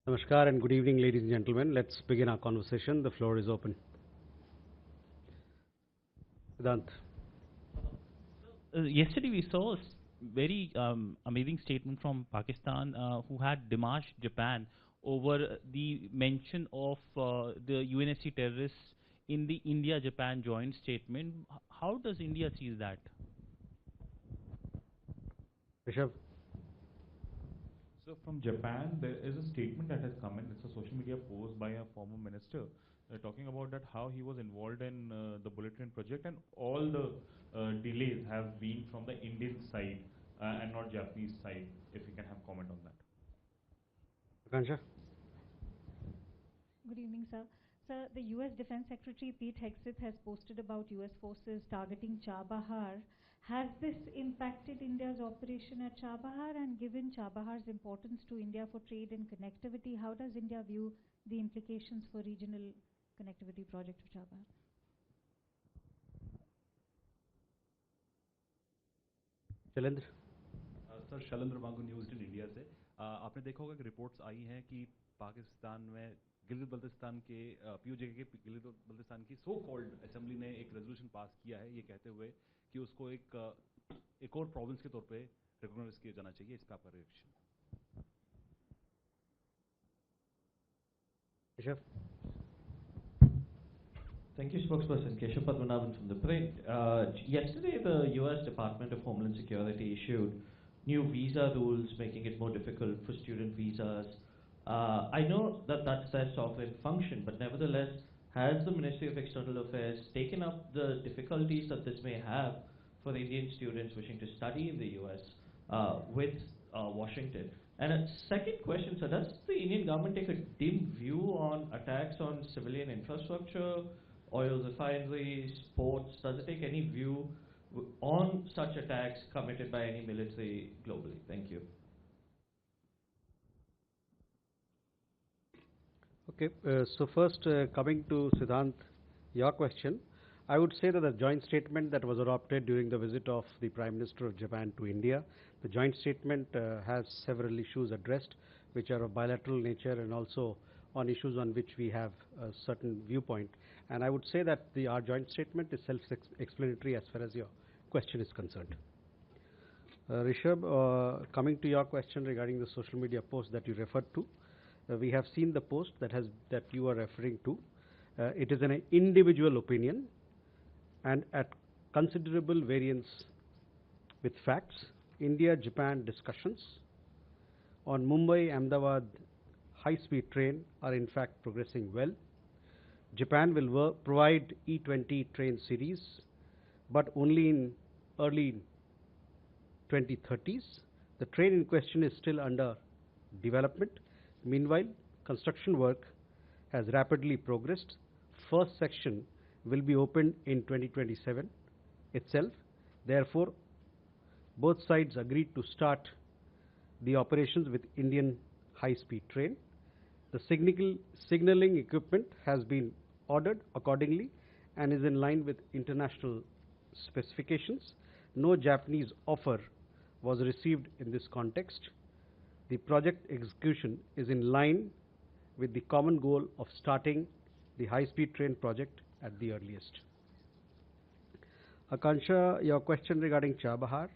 Namaskar and good evening, ladies and gentlemen. Let's begin our conversation. The floor is open. Siddhant. Yesterday we saw a very amazing statement from Pakistan, who had demarched Japan over the mention of the UNSC terrorists in the India-Japan joint statement. How does India see that? Rishabh. So from Japan, there is a statement that has come in. It's a social media post by a former minister talking about that how he was involved in the Bilateral project, and all the delays have been from the Indian side and not Japanese side. If you can have comment on that. Akansha. Good evening, sir. Sir, the U.S. Defense Secretary Pete Hegseth has posted about U.S. forces targeting Chabahar. Has this impacted India's operation at Chabahar, and given Chabahar's importance to India for trade and connectivity, how does India view the implications for regional connectivity project of Chabahar? Shailendra. Sir Shailendra वांगू news in India से आपने देखा होगा कि reports आई हैं कि पाकिस्तान में गिलगित बल्तिस्तान के पीओजे के गिलगित बल्तिस्तान की सो कॉल्ड असेंबली ने एक रेजोल्यूशन पास किया है ये कहते हुए कि उसको एक और प्रोविंस के तौर पे रिकॉग्नाइज किया जाना चाहिए. इस पे आपका reaction? Rishabh. Thank you, spokesperson. Keshav Padmanabhan from the print. Yesterday, the U.S. Department of Homeland Security issued new visa rules, making it more difficult for student visas. I know that that's their sovereign function, but nevertheless, has the Ministry of External Affairs taken up the difficulties that this may have for Indian students wishing to study in the U.S. With Washington? And a second question, sir, does the Indian government take a dim view on attacks on civilian infrastructure, oil refineries, ports? Does it take any view on such attacks committed by any military globally? Thank you. Okay, so first coming to Siddhant, your question, I would say that the joint statement that was adopted during the visit of the Prime Minister of Japan to India, the joint statement has several issues addressed which are of bilateral nature and also on issues on which we have a certain viewpoint. And I would say that our joint statement is self-explanatory as far as your question is concerned. Rishabh, coming to your question regarding the social media post that you referred to, we have seen the post that you are referring to. It is an individual opinion and at considerable variance with facts. India-Japan discussions on Mumbai-Ahmedabad high-speed train are in fact progressing well. Japan will provide E20 train series, but only in early 2030s. The train in question is still under development. Meanwhile, construction work has rapidly progressed. First section will be opened in 2027 itself. Therefore, both sides agreed to start the operations with Indian high-speed train. The signaling equipment has been ordered accordingly and is in line with international specifications. No Japanese offer was received in this context. The project execution is in line with the common goal of starting the high-speed train project at the earliest. Akansha, your question regarding Chabahar,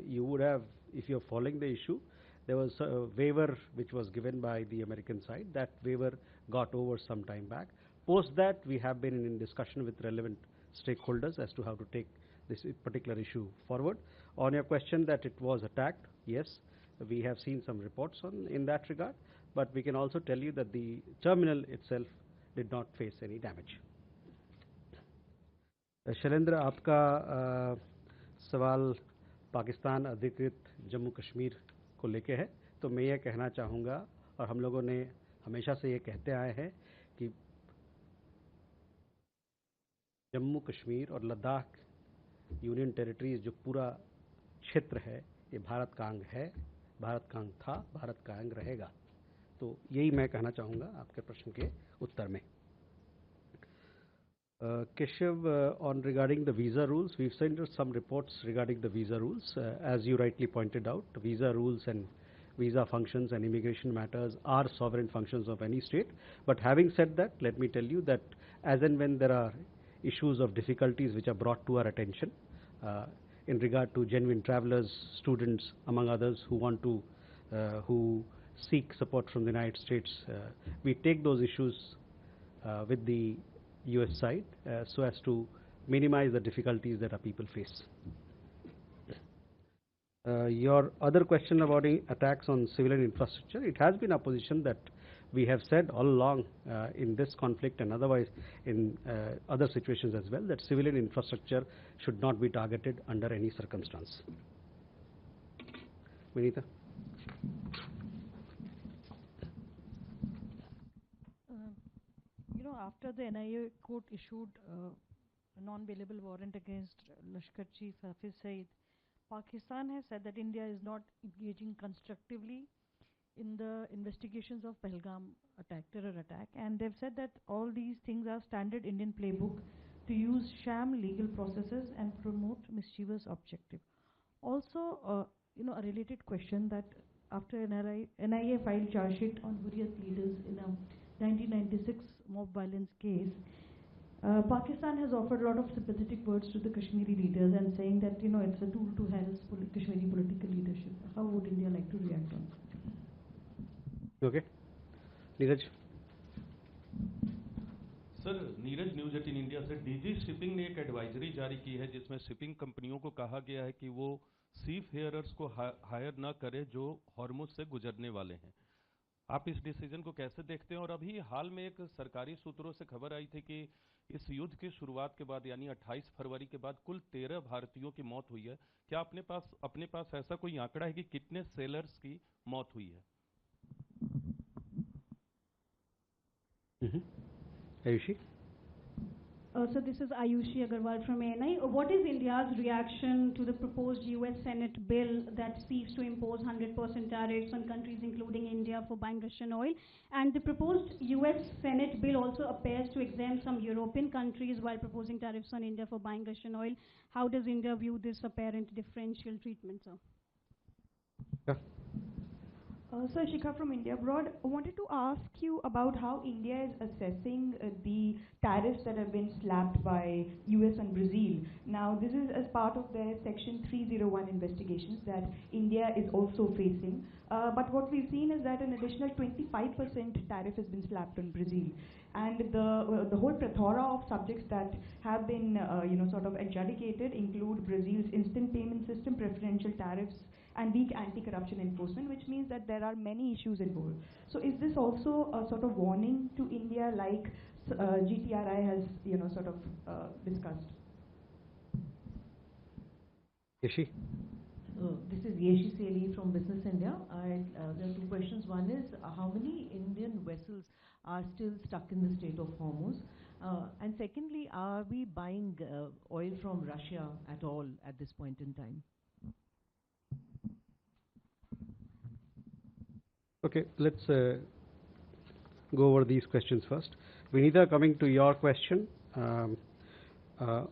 you would have, if you're following the issue, there was a waiver which was given by the American side. That waiver got over some time back. Post that, we have been in discussion with relevant stakeholders as to how to take this particular issue forward. On your question that it was attacked, yes, we have seen some reports in that regard, but we can also tell you that the terminal itself did not face any damage. Shailendra, आपका सवाल पाकिस्तान अधिकृत जम्मू कश्मीर को लेके है, तो मैं ये कहना चाहूँगा और हम लोगों ने हमेशा से ये कहते आए हैं कि जम्मू कश्मीर और लद्दाख यूनियन टेरिटरीज जो पूरा क्षेत्र है ये भारत का अंग है, भारत का अंग था, भारत का अंग रहेगा. तो यही मैं कहना चाहूँगा आपके प्रश्न के उत्तर में. Keshav, on regarding the visa rules, we've sent some reports regarding the visa rules. As you rightly pointed out, visa rules and visa functions and immigration matters are sovereign functions of any state. But having said that, let me tell you that as and when there are issues of difficulties which are brought to our attention in regard to genuine travelers, students, among others, who want to who seek support from the United States, we take those issues with the US side so as to minimize the difficulties that our people face. Your other question about attacks on civilian infrastructure, it has been our position that we have said all along in this conflict and otherwise in other situations as well, that civilian infrastructure should not be targeted under any circumstance. Vinita? You know, after the NIA court issued a non-bailable warrant against Lashkar Chief Hafiz Saeed, Pakistan has said that India is not engaging constructively in the investigations of Pahalgam attack, terror attack, and they've said that all these things are standard Indian playbook to use sham legal processes and promote mischievous objective. Also, you know, a related question that after NIA filed charge sheet on Hurriyat leaders in a 1996 mob violence case, Pakistan has offered a lot of sympathetic words to the Kashmiri leaders and saying that, you know, it's a tool to harass Kashmiri political leadership. How would India like to react on that? Okay. Neeraj? Sir, Neeraj news 18 India से DG shipping ने एक advisory जारी की है जिसमें shipping कंपनियों को कहा गया है कि वो सी फेयरर्स को हायर न करें जो हॉर्मुज से गुजरने वाले हैं। आप इस डिसीजन को कैसे देखते हैं? और अभी हाल में एक सरकारी सूत्रों से खबर आई थी कि इस युद्ध की शुरुआत के बाद यानी 28 फरवरी के बाद कुल 13 भारतीयों की मौत हुई है। क्या अपने पास ऐसा कोई आंकड़ा है कि कितने सेलर्स की मौत हुई है? Ayushi? So this is Ayushi Agarwal from ANI. What is India's reaction to the proposed US Senate bill that seeks to impose 100% tariffs on countries including India for buying Russian oil? And the proposed US Senate bill also appears to exempt some European countries while proposing tariffs on India for buying Russian oil. How does India view this apparent differential treatment, sir? Yeah. Sir, Shikha from India Abroad. I wanted to ask you about how India is assessing the tariffs that have been slapped by US and Brazil. Now, this is as part of their Section 301 investigations that India is also facing. But what we've seen is that an additional 25% tariff has been slapped on Brazil. And the whole plethora of subjects that have been sort of adjudicated include Brazil's instant payment system, preferential tariffs, and weak anti-corruption enforcement, which means that there are many issues involved. So is this also a sort of warning to India like GTRI has sort of discussed? Yeshi? This is Yeshi Seli from Business India. There are two questions. One is, how many Indian vessels are still stuck in the Strait of Hormuz? And secondly, are we buying oil from Russia at all at this point in time? Okay, let's go over these questions first. Vinita, coming to your question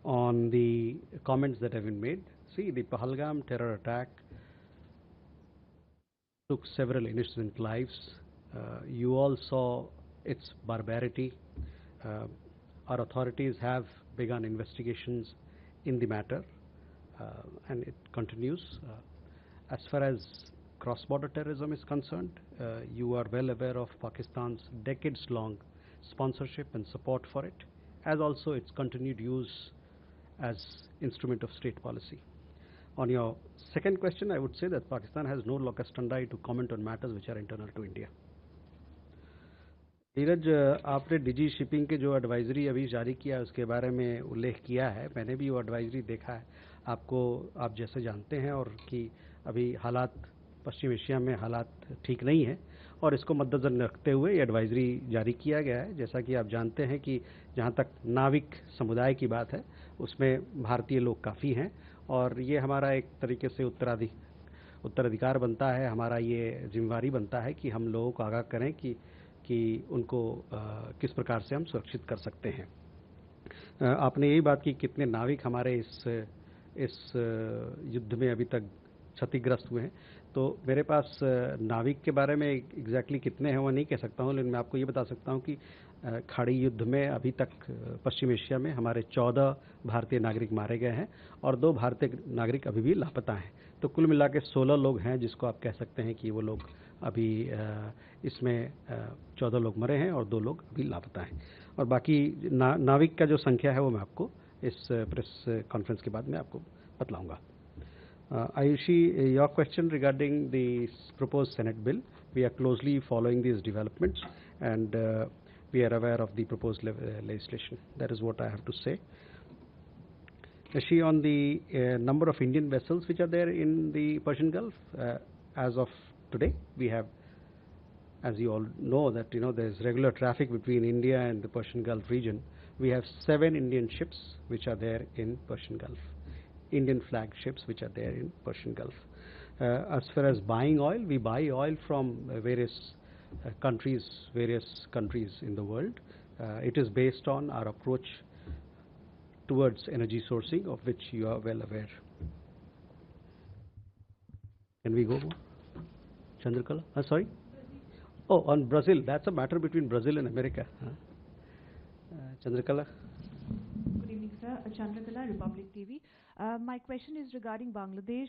on the comments that have been made. See, the Pahalgam terror attack took several innocent lives. You all saw its barbarity. Our authorities have begun investigations in the matter and it continues. As far as cross-border terrorism is concerned, you are well aware of Pakistan's decades-long sponsorship and support for it, as also its continued use as instrument of state policy. On your second question, I would say that Pakistan has no locus standi to comment on matters which are internal to India. Neeraj, आपने डिजी shipping के जो advisory अभी जारी किया है उसके बारे में उल्लेख किया है। मैंने भी वो एडवाइजरी देखा है। आप जैसे जानते हैं और कि अभी हालात पश्चिम एशिया में हालात ठीक नहीं है और इसको मद्देनजर रखते हुए ये एडवाइजरी जारी किया गया है। जैसा कि आप जानते हैं कि जहाँ तक नाविक समुदाय की बात है उसमें भारतीय लोग काफ़ी हैं और ये हमारा एक तरीके से उत्तराधिकार बनता है, हमारा ये जिम्मेवारी बनता है कि हम लोगों को आगाह करें कि उनको किस प्रकार से हम सुरक्षित कर सकते हैं। आपने यही बात की कितने नाविक हमारे इस युद्ध में अभी तक क्षतिग्रस्त हुए हैं। तो मेरे पास नाविक के बारे में एग्जैक्टली कितने हैं वो नहीं कह सकता हूँ, लेकिन मैं आपको ये बता सकता हूँ कि खाड़ी युद्ध में अभी तक पश्चिम एशिया में हमारे 14 भारतीय नागरिक मारे गए हैं और 2 भारतीय नागरिक अभी भी लापता हैं। तो कुल मिला के 16 लोग हैं जिसको आप कह सकते हैं कि वो लोग अभी इसमें 14 लोग मरे हैं और 2 लोग अभी लापता हैं। और बाकी नाविक का जो संख्या है वो मैं आपको इस प्रेस कॉन्फ्रेंस के बाद में आपको बतलाऊंगा। Ayushi, your question regarding the proposed Senate bill, we are closely following these developments and we are aware of the proposed legislation. That is what I have to say. Ayushi, on the number of Indian vessels which are there in the Persian Gulf, as of today, we have, as you all know, that there is regular traffic between India and the Persian Gulf region. We have 7 Indian ships which are there in Persian Gulf. Indian flag ships which are there in Persian Gulf. As far as buying oil, we buy oil from various countries in the world. It is based on our approach towards energy sourcing, of which you are well aware. Can we go more? Chandrakala? Sorry? Oh, on Brazil. That's a matter between Brazil and America. Chandrakala? Good evening, sir. Chandrakala, Republic TV. My question is regarding Bangladesh.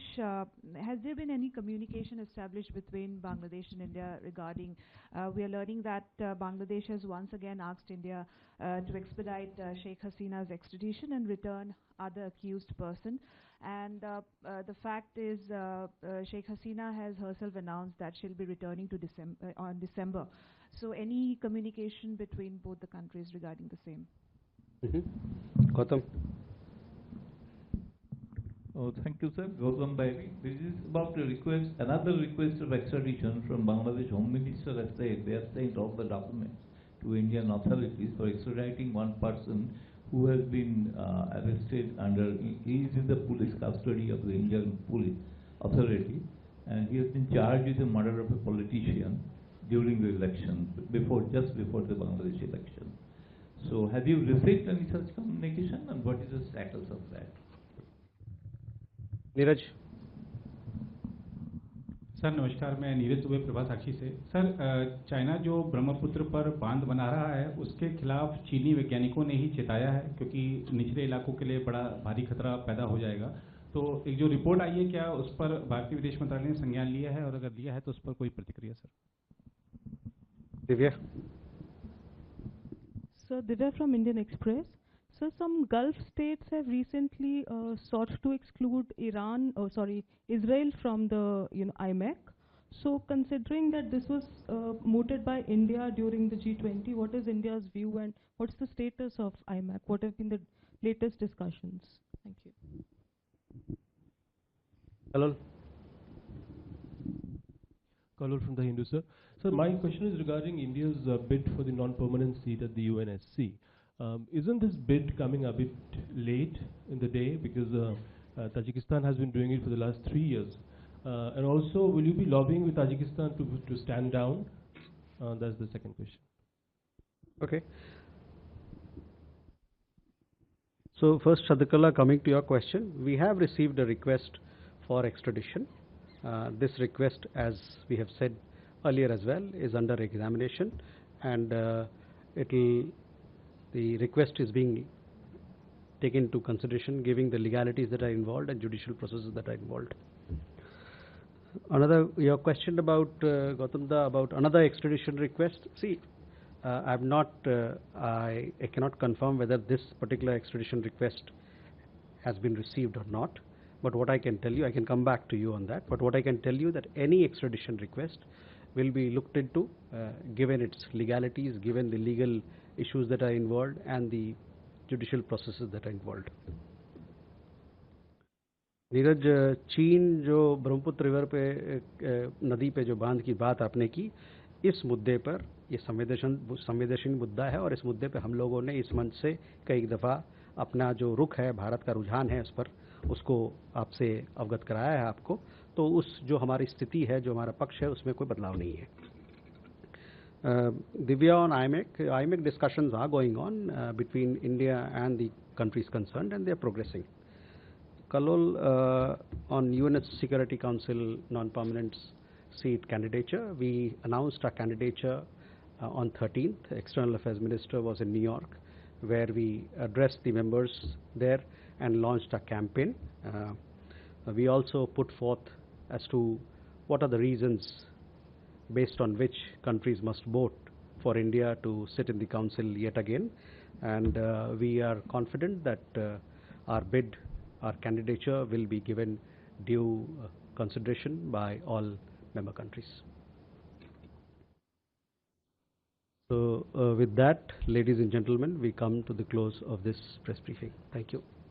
Has there been any communication established between Bangladesh and India regarding, we are learning that Bangladesh has once again asked India to expedite Sheikh Hasina's extradition and return other accused person. And the fact is Sheikh Hasina has herself announced that she'll be returning to on December. So any communication between both the countries regarding the same? Gautam. Oh, thank you, sir. Gautam Baby. This is about a request, another request of extradition from Bangladesh Home Minister has said they have sent all the documents to Indian authorities for extraditing one person who has been arrested he is in the police custody of the Indian police authority, and he has been charged with the murder of a politician during the election, just before the Bangladesh election. So have you received any such communication, and what is the status of that? Neeraj. Sir नमस्कार, मैं नीरज दुबे प्रभा साक्षी से। Sir China जो ब्रह्मपुत्र पर बांध बना रहा है उसके खिलाफ चीनी वैज्ञानिकों ने ही चेताया है, क्योंकि निचले इलाकों के लिए बड़ा भारी खतरा पैदा हो जाएगा। तो एक जो रिपोर्ट आई है, क्या उस पर भारतीय विदेश मंत्रालय ने संज्ञान लिया है, और अगर लिया है तो उस पर कोई प्रतिक्रिया? Sir Divya. So Divya from Indian Express. So some Gulf states have recently sought to exclude Israel from the IMEC. So considering that this was mooted by India during the G20, what is India's view and what's the status of IMEC? What have been the latest discussions? Thank you. Hello. Kalur from the Hindu, sir. Sir, my question is regarding India's bid for the non-permanent seat at the UNSC. Isn't this bid coming a bit late in the day, because Tajikistan has been doing it for the last 3 years? And also, will you be lobbying with Tajikistan to stand down? That's the second question. Okay. So first, Shadakala, coming to your question, we have received a request for extradition. This request, as we have said earlier as well, is under examination, and the request is being taken into consideration, giving the legalities that are involved and judicial processes that are involved. Your question about Gautamda, about another extradition request. See, I cannot confirm whether this particular extradition request has been received or not. But what I can tell you, I can come back to you on that. But what I can tell you that any extradition request will be looked into, given its legalities, given the legal issues that are involved and the judicial processes that are involved. Neeraj, चीन जो Brahmaputra river पे नदी पे जो बांध की बात आपने की, इस मुद्दे पर ये संवेदनशील मुद्दा है, और इस मुद्दे पे हम लोगों ने इस मंच से कई दफ़ा अपना जो रुख है, भारत का रुझान है, उस पर उसको आपसे अवगत कराया है आपको। तो उस जो हमारी स्थिति है, जो हमारा पक्ष है, उसमें कोई बदलाव नहीं है। Divya, on IMEC discussions are going on between India and the countries concerned, and they are progressing. Kalol, on UN Security Council non-permanent seat candidature, we announced our candidature on 13th. External Affairs Minister was in New York, where we addressed the members there and launched a campaign. We also put forth as to what are the reasons based on which countries must vote for India to sit in the council yet again, and we are confident that our bid, our candidature will be given due consideration by all member countries. So with that, ladies and gentlemen, we come to the close of this press briefing. Thank you.